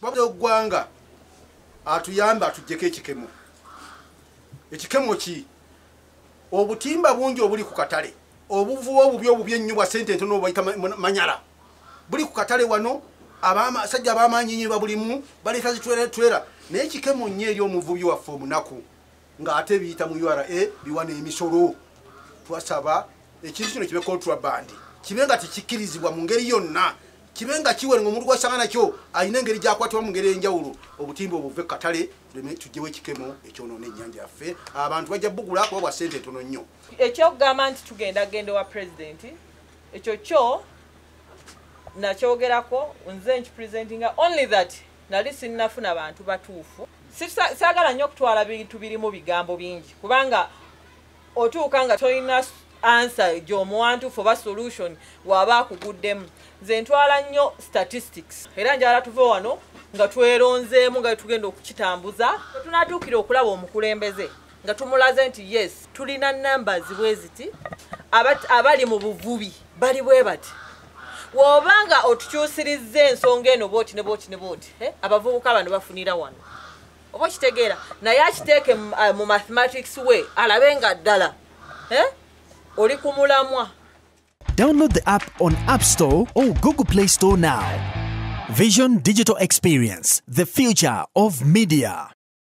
Wabula gwanga atuyamba atujjeko ekikemo. Ekikemo ki? Obutimba bungi obuli ku katale. Obuvuwo obubi ennyo bwa sente ntono bayita manyala. Buli ku katale wano sajja abamaanyi babulimu baleeta zitwera naye ekikemo nnyo eri omuvubi waffe omunaku ng'ate biyita mu URA biwa n'emisolo. Twasaba ekintu kino kibe contraband, kibe nga tekikkirizibwa mu ngeri yonna, kibe nga kiwerenga omuntu gwasanga nakyo alina engeri gy'akwatibwa mu ngeri enjawulo. Obutimba obuve katale tujjewo ekikemo ekyonoona ennyanja yaffe, abantu bajja bugula kuba bwa ssente ntono nnyo. Ekyokugamba nti tugenda wa pulezidenti ekyo kyo nakyogerako nze nkipresentinga only that nali sinnafuna bantu batuufu. Saagala nnyo okutwala bintu birimu bigambo bingi kubanga otuuka nga tolina answer gy'omuwantuufu oba solution waba akuguddemu. Nze ntwala nnyo statistics era njala tuve wano nga tweronzeemu nga tugenda okukitambuza tunatuukira okulaba omukulembeze nga tumulaze nti yes tulina numbers bweziti abali mu buvubi bali bwe bati. Wobanga otukyusirizza ensonga eno booti ne booti ne booti abavubuka bano bafunira wano oba kitegeera naye akiteeke mu mathematics we alabe nga ddala oli ku mulamwa. Download the app on App Store or Google Play Store now. Vision Digital Experience, the future of media.